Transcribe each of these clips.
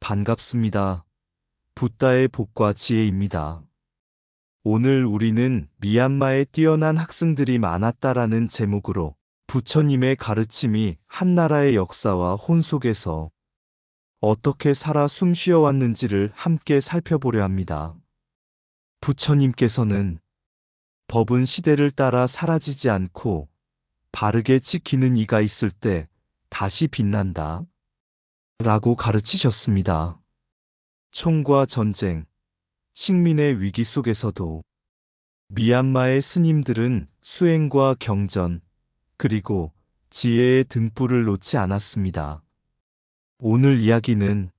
반갑습니다. 붓다의 복과 지혜입니다. 오늘 우리는 미얀마에 뛰어난 학생들이 많았다라는 제목으로 부처님의 가르침이 한 나라의 역사와 혼 속에서 어떻게 살아 숨쉬어 왔는지를 함께 살펴보려 합니다. 부처님께서는 법은 시대를 따라 사라지지 않고 바르게 지키는 이가 있을 때 다시 빛난다 라고 가르치셨습니다. 총과 전쟁, 식민의 위기 속에서도 미얀마의 스님들은 수행과 경전, 그리고 지혜의 등불을 놓지 않았습니다. 오늘 이야기는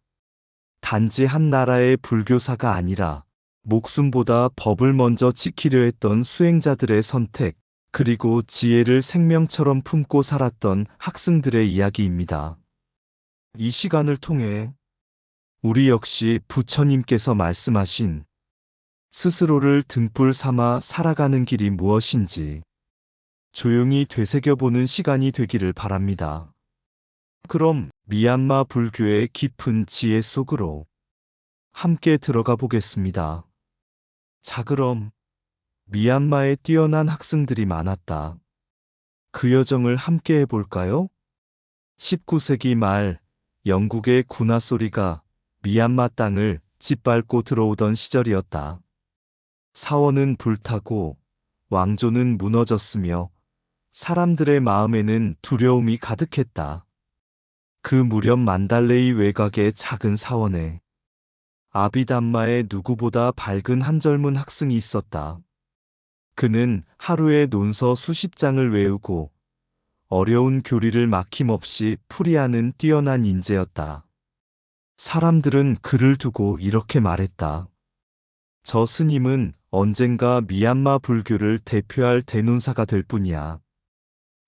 단지 한 나라의 불교사가 아니라 목숨보다 법을 먼저 지키려 했던 수행자들의 선택, 그리고 지혜를 생명처럼 품고 살았던 학생들의 이야기입니다. 이 시간을 통해 우리 역시 부처님께서 말씀하신 스스로를 등불 삼아 살아가는 길이 무엇인지 조용히 되새겨보는 시간이 되기를 바랍니다. 그럼 미얀마 불교의 깊은 지혜 속으로 함께 들어가 보겠습니다. 자, 그럼 미얀마에 뛰어난 학생들이 많았다. 그 여정을 함께 해볼까요? 19세기 말 영국의 군화 소리가 미얀마 땅을 짓밟고 들어오던 시절이었다. 사원은 불타고 왕조는 무너졌으며 사람들의 마음에는 두려움이 가득했다. 그 무렵 만달레이 외곽의 작은 사원에 아비담마의 누구보다 밝은 한 젊은 학생이 있었다. 그는 하루에 논서 수십 장을 외우고 어려운 교리를 막힘없이 풀이하는 뛰어난 인재였다. 사람들은 그를 두고 이렇게 말했다. 저 스님은 언젠가 미얀마 불교를 대표할 대논사가 될 뿐이야.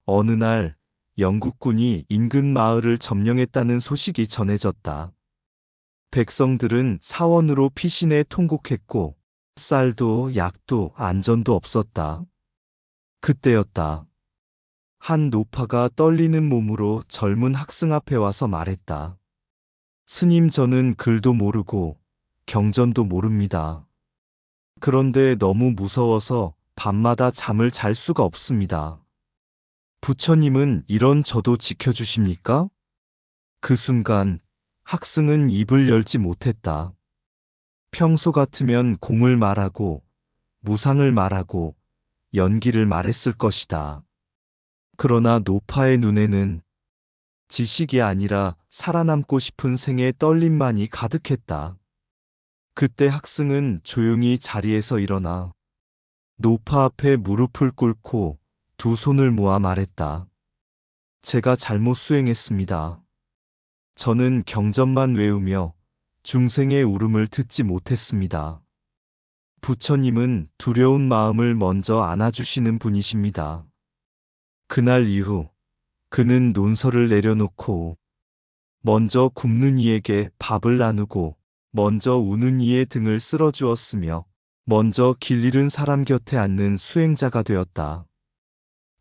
어느 날 영국군이 인근 마을을 점령했다는 소식이 전해졌다. 백성들은 사원으로 피신해 통곡했고 쌀도 약도 안전도 없었다. 그때였다. 한 노파가 떨리는 몸으로 젊은 학생 앞에 와서 말했다. 스님, 저는 글도 모르고 경전도 모릅니다. 그런데 너무 무서워서 밤마다 잠을 잘 수가 없습니다. 부처님은 이런 저도 지켜주십니까? 그 순간 학생은 입을 열지 못했다. 평소 같으면 공을 말하고 무상을 말하고 연기를 말했을 것이다. 그러나 노파의 눈에는 지식이 아니라 살아남고 싶은 생의 떨림만이 가득했다. 그때 학생은 조용히 자리에서 일어나 노파 앞에 무릎을 꿇고 두 손을 모아 말했다. 제가 잘못 수행했습니다. 저는 경전만 외우며 중생의 울음을 듣지 못했습니다. 부처님은 두려운 마음을 먼저 안아주시는 분이십니다. 그날 이후 그는 논서를 내려놓고 먼저 굶는 이에게 밥을 나누고 먼저 우는 이의 등을 쓸어주었으며 먼저 길 잃은 사람 곁에 앉는 수행자가 되었다.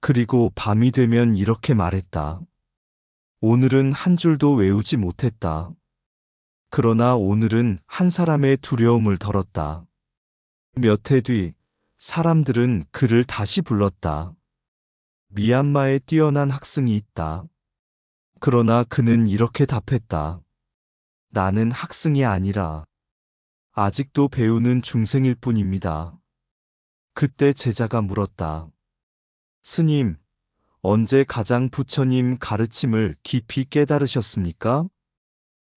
그리고 밤이 되면 이렇게 말했다. 오늘은 한 줄도 외우지 못했다. 그러나 오늘은 한 사람의 두려움을 덜었다. 몇 해 뒤 사람들은 그를 다시 불렀다. 미얀마에 뛰어난 학생이 있다. 그러나 그는 이렇게 답했다. 나는 학생이 아니라 아직도 배우는 중생일 뿐입니다. 그때 제자가 물었다. 스님, 언제 가장 부처님 가르침을 깊이 깨달으셨습니까?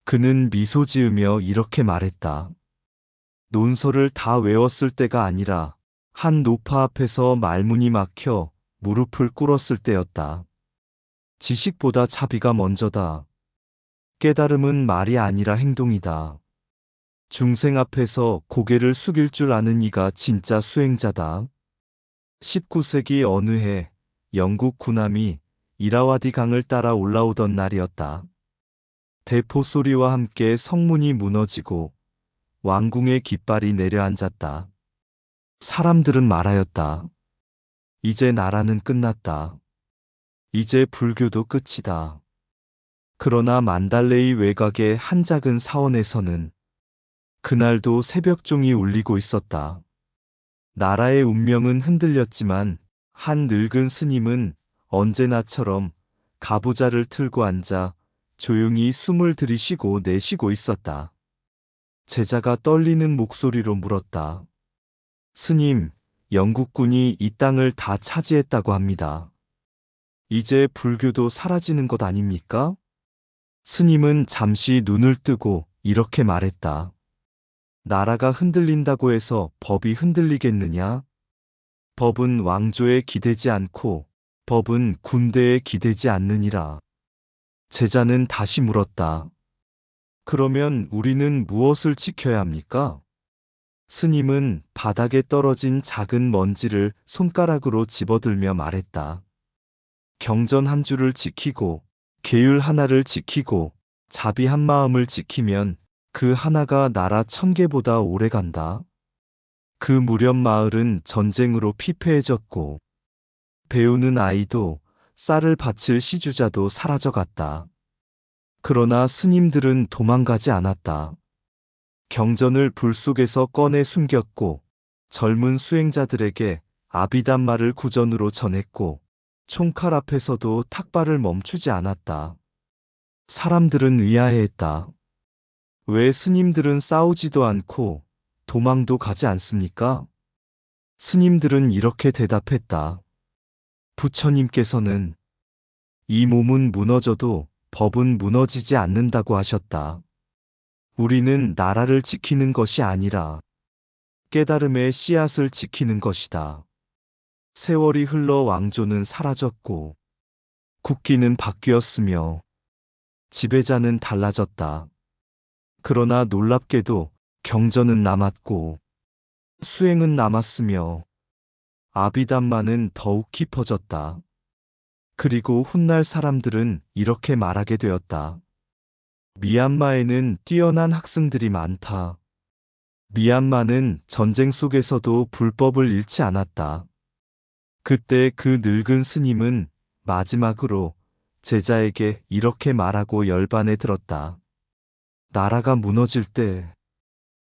그는 미소 지으며 이렇게 말했다. 논서를 다 외웠을 때가 아니라 한 노파 앞에서 말문이 막혀 무릎을 꿇었을 때였다. 지식보다 자비가 먼저다. 깨달음은 말이 아니라 행동이다. 중생 앞에서 고개를 숙일 줄 아는 이가 진짜 수행자다. 19세기 어느 해 영국 군함이 이라와디 강을 따라 올라오던 날이었다. 대포 소리와 함께 성문이 무너지고 왕궁의 깃발이 내려앉았다. 사람들은 말하였다. 이제 나라는 끝났다. 이제 불교도 끝이다. 그러나 만달레이 외곽의 한 작은 사원에서는 그날도 새벽종이 울리고 있었다. 나라의 운명은 흔들렸지만 한 늙은 스님은 언제나처럼 가부좌를 틀고 앉아 조용히 숨을 들이쉬고 내쉬고 있었다. 제자가 떨리는 목소리로 물었다. 스님, 영국군이 이 땅을 다 차지했다고 합니다. 이제 불교도 사라지는 것 아닙니까? 스님은 잠시 눈을 뜨고 이렇게 말했다. 나라가 흔들린다고 해서 법이 흔들리겠느냐? 법은 왕조에 기대지 않고 법은 군대에 기대지 않느니라. 제자는 다시 물었다. 그러면 우리는 무엇을 지켜야 합니까? 스님은 바닥에 떨어진 작은 먼지를 손가락으로 집어들며 말했다. 경전 한 줄을 지키고 계율 하나를 지키고 자비 한 마음을 지키면 그 하나가 나라 1000개보다 오래 간다. 그 무렵 마을은 전쟁으로 피폐해졌고 배우는 아이도 쌀을 바칠 시주자도 사라져갔다. 그러나 스님들은 도망가지 않았다. 경전을 불 속에서 꺼내 숨겼고 젊은 수행자들에게 아비담마를 구전으로 전했고 총칼 앞에서도 탁발을 멈추지 않았다. 사람들은 의아해했다. 왜 스님들은 싸우지도 않고 도망도 가지 않습니까? 스님들은 이렇게 대답했다. 부처님께서는 이 몸은 무너져도 법은 무너지지 않는다고 하셨다. 우리는 나라를 지키는 것이 아니라 깨달음의 씨앗을 지키는 것이다. 세월이 흘러 왕조는 사라졌고 국기는 바뀌었으며 지배자는 달라졌다. 그러나 놀랍게도 경전은 남았고 수행은 남았으며 아비담마는 더욱 깊어졌다. 그리고 훗날 사람들은 이렇게 말하게 되었다. 미얀마에는 뛰어난 학생들이 많다. 미얀마는 전쟁 속에서도 불법을 잃지 않았다. 그때 그 늙은 스님은 마지막으로 제자에게 이렇게 말하고 열반에 들었다. 나라가 무너질 때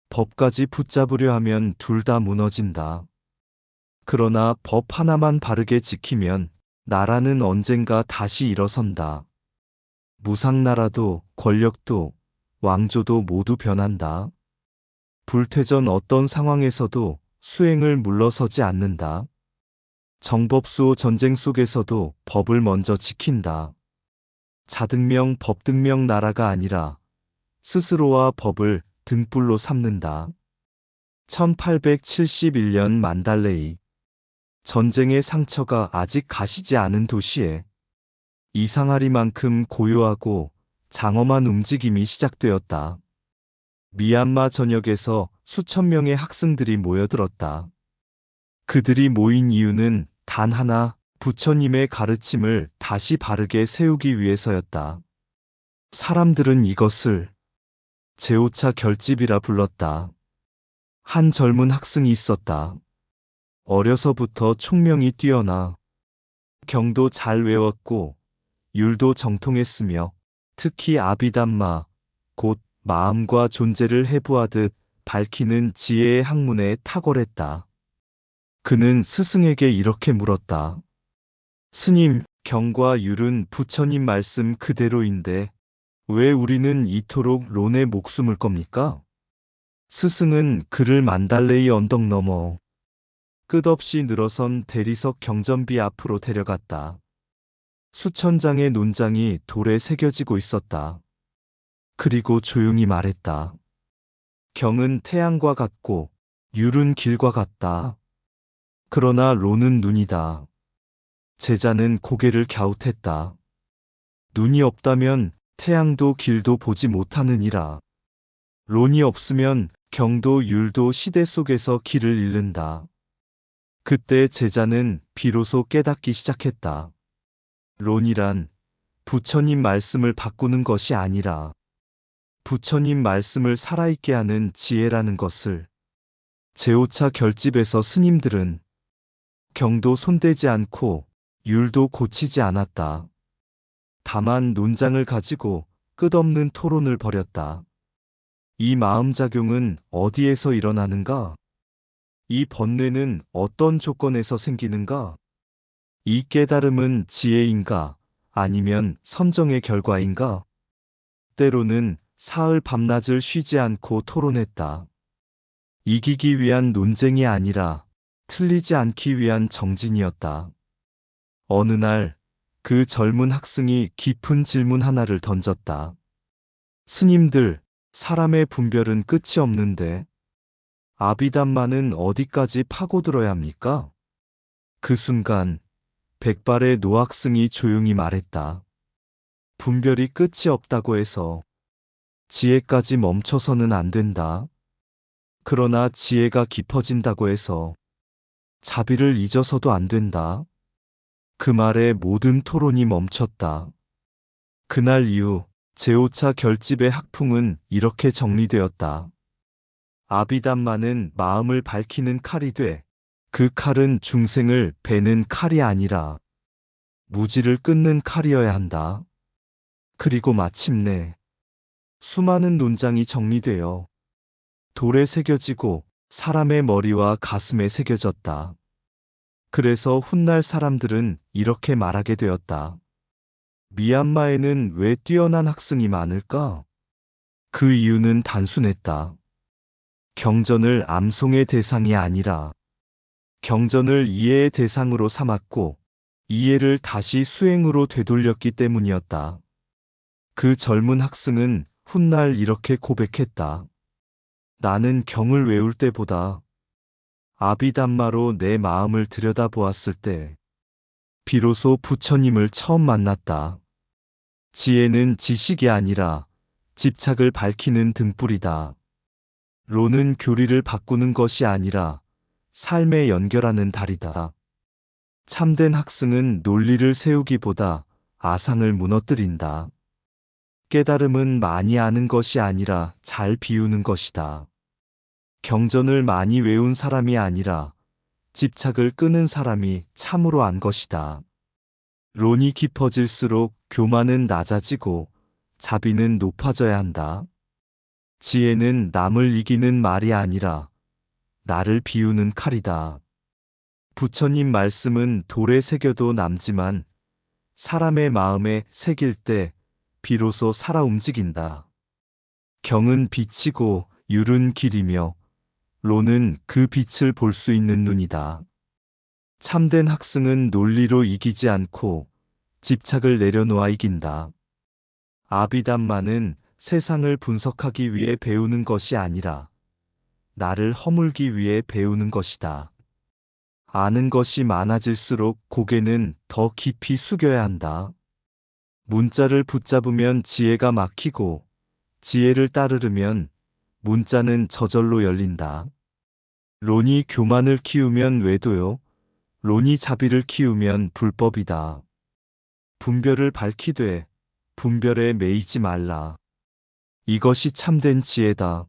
법까지 붙잡으려 하면 둘 다 무너진다. 그러나 법 하나만 바르게 지키면 나라는 언젠가 다시 일어선다. 무상나라도 권력도 왕조도 모두 변한다. 불퇴전 어떤 상황에서도 수행을 물러서지 않는다. 정법수호 전쟁 속에서도 법을 먼저 지킨다. 자등명 법등명 나라가 아니라 스스로와 법을 등불로 삼는다. 1871년 만달레이. 전쟁의 상처가 아직 가시지 않은 도시에 이상하리만큼 고요하고 장엄한 움직임이 시작되었다. 미얀마 전역에서 수천 명의 학생들이 모여들었다. 그들이 모인 이유는 단 하나, 부처님의 가르침을 다시 바르게 세우기 위해서였다. 사람들은 이것을 제5차 결집이라 불렀다. 한 젊은 학생이 있었다. 어려서부터 총명이 뛰어나 경도 잘 외웠고 율도 정통했으며 특히 아비담마, 곧 마음과 존재를 해부하듯 밝히는 지혜의 학문에 탁월했다. 그는 스승에게 이렇게 물었다. 스님, 경과 율은 부처님 말씀 그대로인데 왜 우리는 이토록 론에 목숨을 겁니까? 스승은 그를 만달레이 언덕 너머 끝없이 늘어선 대리석 경전비 앞으로 데려갔다. 수천 장의 논장이 돌에 새겨지고 있었다. 그리고 조용히 말했다. 경은 태양과 같고 율은 길과 같다. 그러나 론은 눈이다. 제자는 고개를 갸웃했다. 눈이 없다면 태양도 길도 보지 못하느니라. 론이 없으면 경도 율도 시대 속에서 길을 잃는다. 그때 제자는 비로소 깨닫기 시작했다. 론이란 부처님 말씀을 바꾸는 것이 아니라 부처님 말씀을 살아있게 하는 지혜라는 것을. 제5차 결집에서 스님들은 경도 손대지 않고 율도 고치지 않았다. 다만 논장을 가지고 끝없는 토론을 벌였다. 이 마음작용은 어디에서 일어나는가? 이 번뇌는 어떤 조건에서 생기는가? 이 깨달음은 지혜인가? 아니면 선정의 결과인가? 때로는 사흘 밤낮을 쉬지 않고 토론했다. 이기기 위한 논쟁이 아니라 틀리지 않기 위한 정진이었다. 어느 날 그 젊은 학생이 깊은 질문 하나를 던졌다. 스님들, 사람의 분별은 끝이 없는데 아비담마는 어디까지 파고들어야 합니까? 그 순간 백발의 노학승이 조용히 말했다. 분별이 끝이 없다고 해서 지혜까지 멈춰서는 안 된다. 그러나 지혜가 깊어진다고 해서 자비를 잊어서도 안 된다. 그 말에 모든 토론이 멈췄다. 그날 이후 제5차 결집의 학풍은 이렇게 정리되었다. 아비담마는 마음을 밝히는 칼이 돼. 그 칼은 중생을 베는 칼이 아니라 무지를 끊는 칼이어야 한다. 그리고 마침내 수많은 논장이 정리되어 돌에 새겨지고 사람의 머리와 가슴에 새겨졌다. 그래서 훗날 사람들은 이렇게 말하게 되었다. 미얀마에는 왜 뛰어난 학생이 많을까? 그 이유는 단순했다. 경전을 암송의 대상이 아니라 경전을 이해의 대상으로 삼았고 이해를 다시 수행으로 되돌렸기 때문이었다. 그 젊은 학생은 훗날 이렇게 고백했다. 나는 경을 외울 때보다 아비담마로 내 마음을 들여다보았을 때 비로소 부처님을 처음 만났다. 지혜는 지식이 아니라 집착을 밝히는 등불이다. 로는 교리를 바꾸는 것이 아니라 삶에 연결하는 달이다. 참된 학승은 논리를 세우기보다 아상을 무너뜨린다. 깨달음은 많이 아는 것이 아니라 잘 비우는 것이다. 경전을 많이 외운 사람이 아니라 집착을 끄는 사람이 참으로 안 것이다. 론이 깊어질수록 교만은 낮아지고 자비는 높아져야 한다. 지혜는 남을 이기는 말이 아니라 나를 비우는 칼이다. 부처님 말씀은 돌에 새겨도 남지만 사람의 마음에 새길 때 비로소 살아 움직인다. 경은 빛이고 율은 길이며 로는 그 빛을 볼 수 있는 눈이다. 참된 학승은 논리로 이기지 않고 집착을 내려놓아 이긴다. 아비담마는 세상을 분석하기 위해 배우는 것이 아니라 나를 허물기 위해 배우는 것이다. 아는 것이 많아질수록 고개는 더 깊이 숙여야 한다. 문자를 붙잡으면 지혜가 막히고 지혜를 따르면 문자는 저절로 열린다. 론이 교만을 키우면 외도요. 론이 자비를 키우면 불법이다. 분별을 밝히되 분별에 매이지 말라. 이것이 참된 지혜다.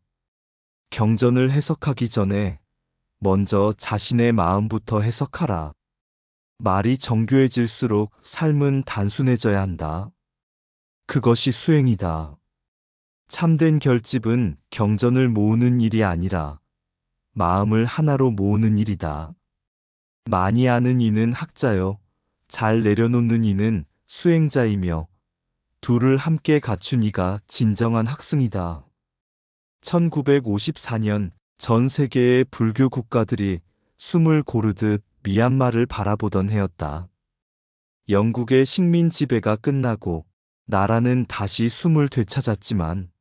경전을 해석하기 전에 먼저 자신의 마음부터 해석하라. 말이 정교해질수록 삶은 단순해져야 한다. 그것이 수행이다. 참된 결집은 경전을 모으는 일이 아니라 마음을 하나로 모으는 일이다. 많이 아는 이는 학자요. 잘 내려놓는 이는 수행자이며 둘을 함께 갖춘 이가 진정한 학승이다. 1954년 전 세계의 불교 국가들이 숨을 고르듯 미얀마를 바라보던 해였다. 영국의 식민 지배가 끝나고 나라는 다시 숨을 되찾았지만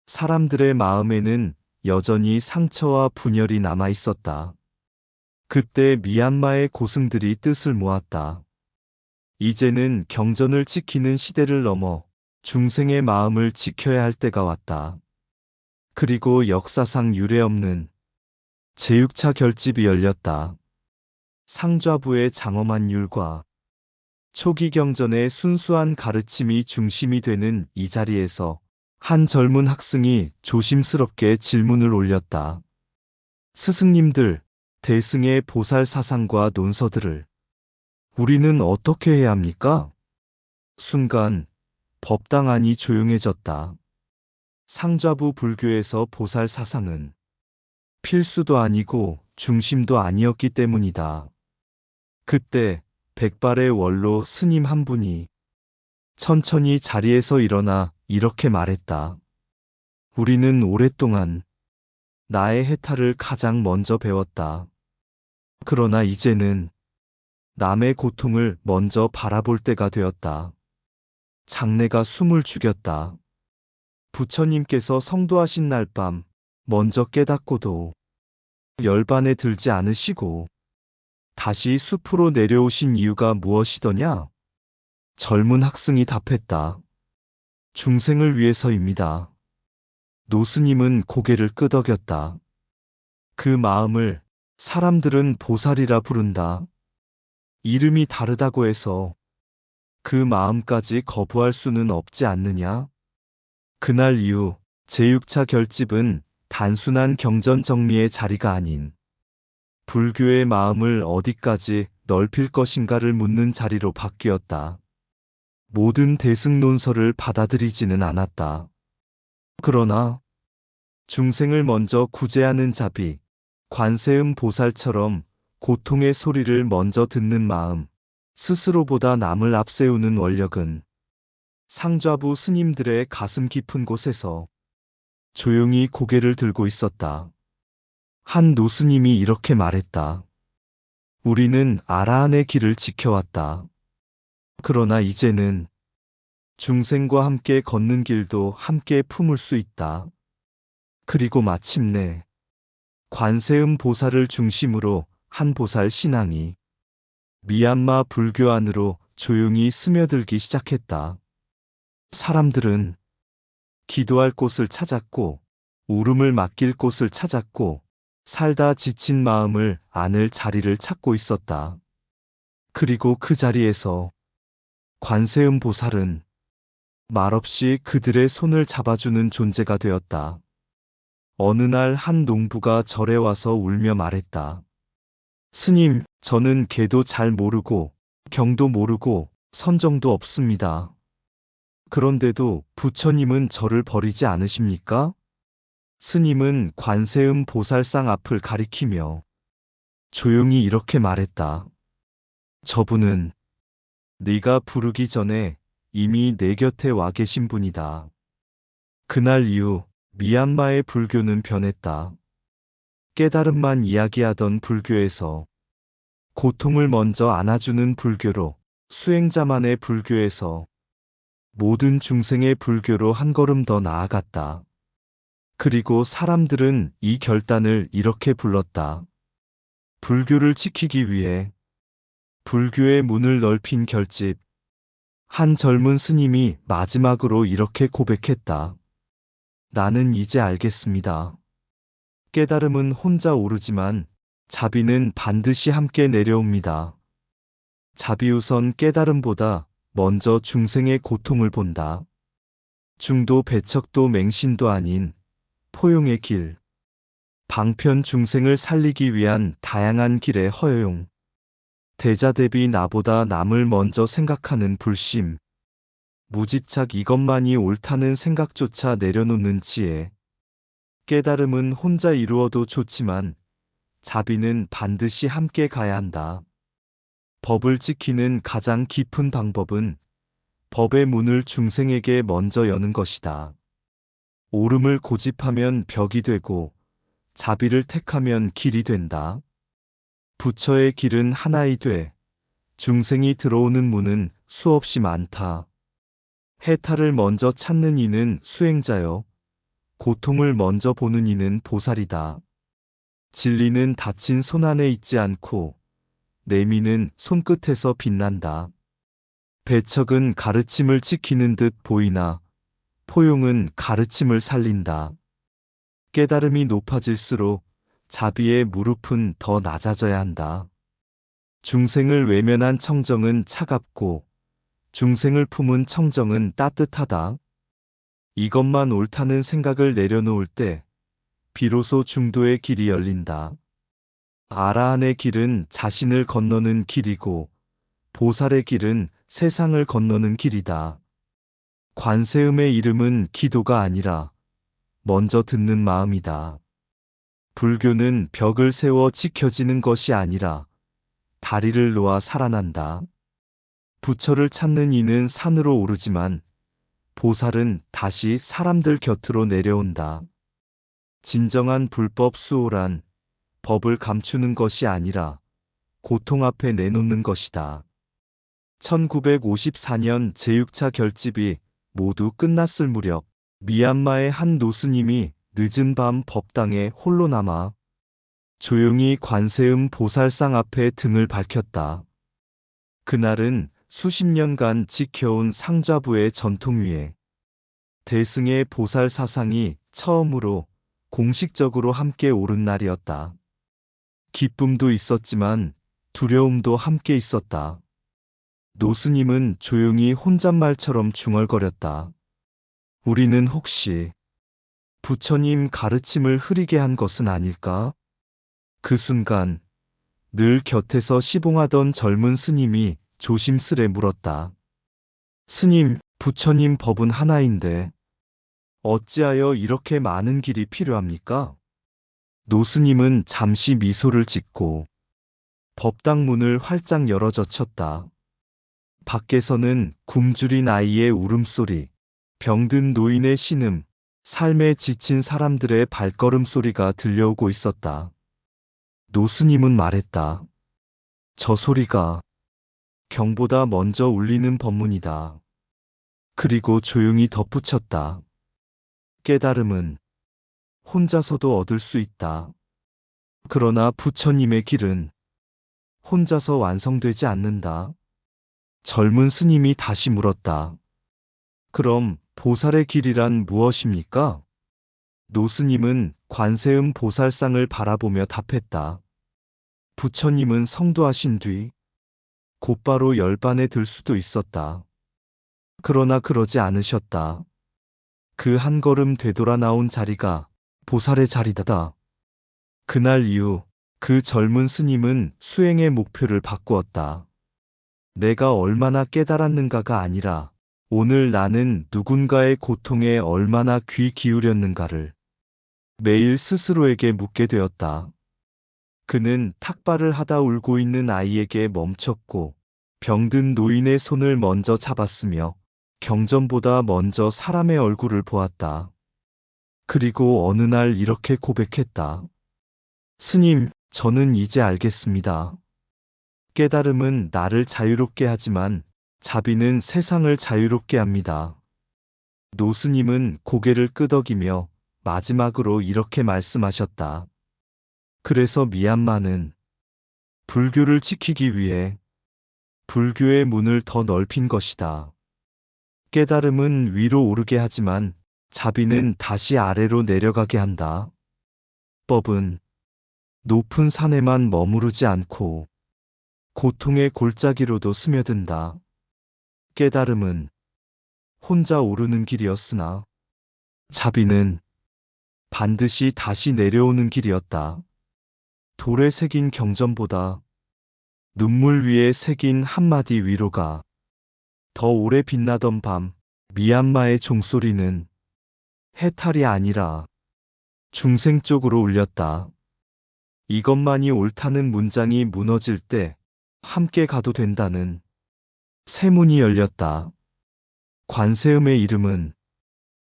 사람들의 마음에는 여전히 상처와 분열이 남아 있었다. 그때 미얀마의 고승들이 뜻을 모았다. 이제는 경전을 지키는 시대를 넘어 중생의 마음을 지켜야 할 때가 왔다. 그리고 역사상 유례없는 제6차 결집이 열렸다. 상좌부의 장엄한 율과 초기 경전의 순수한 가르침이 중심이 되는 이 자리에서 한 젊은 학생이 조심스럽게 질문을 올렸다. 스승님들, 대승의 보살 사상과 논서들을 우리는 어떻게 해야 합니까? 순간 법당 안이 조용해졌다. 상좌부 불교에서 보살 사상은 필수도 아니고 중심도 아니었기 때문이다. 그때 백발의 원로 스님 한 분이 천천히 자리에서 일어나 이렇게 말했다. 우리는 오랫동안 나의 해탈을 가장 먼저 배웠다. 그러나 이제는 남의 고통을 먼저 바라볼 때가 되었다. 장내가 숨을 죽였다. 부처님께서 성도하신 날 밤 먼저 깨닫고도 열반에 들지 않으시고 다시 숲으로 내려오신 이유가 무엇이더냐? 젊은 학생이 답했다. 중생을 위해서입니다. 노스님은 고개를 끄덕였다. 그 마음을 사람들은 보살이라 부른다. 이름이 다르다고 해서 그 마음까지 거부할 수는 없지 않느냐? 그날 이후 제6차 결집은 단순한 경전 정리의 자리가 아닌 불교의 마음을 어디까지 넓힐 것인가를 묻는 자리로 바뀌었다. 모든 대승론설을 받아들이지는 않았다. 그러나 중생을 먼저 구제하는 자비, 관세음 보살처럼 고통의 소리를 먼저 듣는 마음, 스스로보다 남을 앞세우는 원력은 상좌부 스님들의 가슴 깊은 곳에서 조용히 고개를 들고 있었다. 한 노스님이 이렇게 말했다. 우리는 아라한의 길을 지켜왔다. 그러나 이제는 중생과 함께 걷는 길도 함께 품을 수 있다. 그리고 마침내 관세음 보살을 중심으로 한 보살 신앙이 미얀마 불교 안으로 조용히 스며들기 시작했다. 사람들은 기도할 곳을 찾았고 울음을 맡길 곳을 찾았고 살다 지친 마음을 안을 자리를 찾고 있었다. 그리고 그 자리에서 관세음 보살은 말없이 그들의 손을 잡아주는 존재가 되었다. 어느 날 한 농부가 절에 와서 울며 말했다. 스님, 저는 개도 잘 모르고 경도 모르고 선정도 없습니다. 그런데도 부처님은 저를 버리지 않으십니까? 스님은 관세음 보살상 앞을 가리키며 조용히 이렇게 말했다. 저분은 네가 부르기 전에 이미 내 곁에 와 계신 분이다. 그날 이후 미얀마의 불교는 변했다. 깨달음만 이야기하던 불교에서 고통을 먼저 안아주는 불교로, 수행자만의 불교에서 모든 중생의 불교로 한 걸음 더 나아갔다. 그리고 사람들은 이 결단을 이렇게 불렀다. 불교를 지키기 위해 불교의 문을 넓힌 결집. 한 젊은 스님이 마지막으로 이렇게 고백했다. 나는 이제 알겠습니다. 깨달음은 혼자 오르지만 자비는 반드시 함께 내려옵니다. 자비우선 깨달음보다 먼저 중생의 고통을 본다. 중도 배척도 맹신도 아닌 포용의 길. 방편 중생을 살리기 위한 다양한 길의 허용. 대자 대비 나보다 남을 먼저 생각하는 불심. 무집착 이것만이 옳다는 생각조차 내려놓는 지혜. 깨달음은 혼자 이루어도 좋지만 자비는 반드시 함께 가야 한다. 법을 지키는 가장 깊은 방법은 법의 문을 중생에게 먼저 여는 것이다. 옳음을 고집하면 벽이 되고 자비를 택하면 길이 된다. 부처의 길은 하나이 돼 중생이 들어오는 문은 수없이 많다. 해탈을 먼저 찾는 이는 수행자여, 고통을 먼저 보는 이는 보살이다. 진리는 다친 손 안에 있지 않고 내미는 손끝에서 빛난다. 배척은 가르침을 지키는 듯 보이나 포용은 가르침을 살린다. 깨달음이 높아질수록 자비의 무릎은 더 낮아져야 한다. 중생을 외면한 청정은 차갑고 중생을 품은 청정은 따뜻하다. 이것만 옳다는 생각을 내려놓을 때 비로소 중도의 길이 열린다. 아라한의 길은 자신을 건너는 길이고 보살의 길은 세상을 건너는 길이다. 관세음의 이름은 기도가 아니라 먼저 듣는 마음이다. 불교는 벽을 세워 지켜지는 것이 아니라 다리를 놓아 살아난다. 부처를 찾는 이는 산으로 오르지만 보살은 다시 사람들 곁으로 내려온다. 진정한 불법 수호란 법을 감추는 것이 아니라 고통 앞에 내놓는 것이다. 1954년 제6차 결집이 모두 끝났을 무렵 미얀마의 한 노스님이 늦은 밤 법당에 홀로 남아 조용히 관세음 보살상 앞에 등을 밝혔다. 그날은 수십 년간 지켜온 상좌부의 전통 위에 대승의 보살 사상이 처음으로 공식적으로 함께 오른 날이었다. 기쁨도 있었지만 두려움도 함께 있었다. 노스님은 조용히 혼잣말처럼 중얼거렸다. 우리는 혹시 부처님 가르침을 흐리게 한 것은 아닐까? 그 순간 늘 곁에서 시봉하던 젊은 스님이 조심스레 물었다. 스님, 부처님 법은 하나인데 어찌하여 이렇게 많은 길이 필요합니까? 노스님은 잠시 미소를 짓고 법당 문을 활짝 열어 젖혔다. 밖에서는 굶주린 아이의 울음소리, 병든 노인의 신음, 삶에 지친 사람들의 발걸음 소리가 들려오고 있었다. 노스님은 말했다. 저 소리가 경보다 먼저 울리는 법문이다. 그리고 조용히 덧붙였다. 깨달음은 혼자서도 얻을 수 있다. 그러나 부처님의 길은 혼자서 완성되지 않는다. 젊은 스님이 다시 물었다. 그럼 보살의 길이란 무엇입니까? 노스님은 관세음 보살상을 바라보며 답했다. 부처님은 성도하신 뒤 곧바로 열반에 들 수도 있었다. 그러나 그러지 않으셨다. 그 한 걸음 되돌아 나온 자리가 보살의 자리다. 그날 이후 그 젊은 스님은 수행의 목표를 바꾸었다. 내가 얼마나 깨달았는가가 아니라 오늘 나는 누군가의 고통에 얼마나 귀 기울였는가를 매일 스스로에게 묻게 되었다. 그는 탁발을 하다 울고 있는 아이에게 멈췄고 병든 노인의 손을 먼저 잡았으며 경전보다 먼저 사람의 얼굴을 보았다. 그리고 어느 날 이렇게 고백했다. 스님, 저는 이제 알겠습니다. 깨달음은 나를 자유롭게 하지만 자비는 세상을 자유롭게 합니다. 노스님은 고개를 끄덕이며 마지막으로 이렇게 말씀하셨다. 그래서 미얀마는 불교를 지키기 위해 불교의 문을 더 넓힌 것이다. 깨달음은 위로 오르게 하지만 자비는 다시 아래로 내려가게 한다. 법은 높은 산에만 머무르지 않고 고통의 골짜기로도 스며든다. 깨달음은 혼자 오르는 길이었으나 자비는 반드시 다시 내려오는 길이었다. 돌에 새긴 경전보다 눈물 위에 새긴 한마디 위로가 더 오래 빛나던 밤, 미얀마의 종소리는 해탈이 아니라 중생 쪽으로 울렸다. 이것만이 옳다는 문장이 무너질 때 함께 가도 된다는 새 문이 열렸다. 관세음의 이름은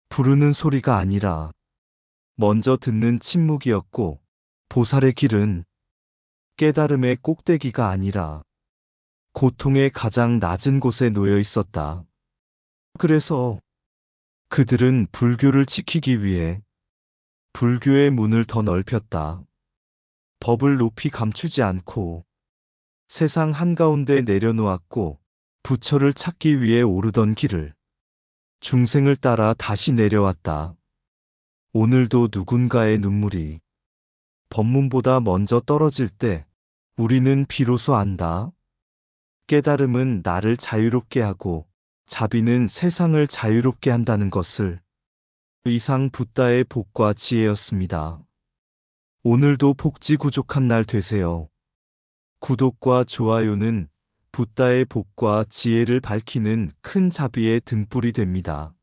부르는 소리가 아니라 먼저 듣는 침묵이었고 보살의 길은 깨달음의 꼭대기가 아니라 고통의 가장 낮은 곳에 놓여 있었다. 그래서 그들은 불교를 지키기 위해 불교의 문을 더 넓혔다. 법을 높이 감추지 않고 세상 한가운데 내려놓았고 부처를 찾기 위해 오르던 길을 중생을 따라 다시 내려왔다. 오늘도 누군가의 눈물이 법문보다 먼저 떨어질 때 우리는 비로소 안다. 깨달음은 나를 자유롭게 하고 자비는 세상을 자유롭게 한다는 것을. 이상 붓다의 복과 지혜였습니다. 오늘도 복지구족한 날 되세요. 구독과 좋아요는 붓다의 복과 지혜를 밝히는 큰 자비의 등불이 됩니다.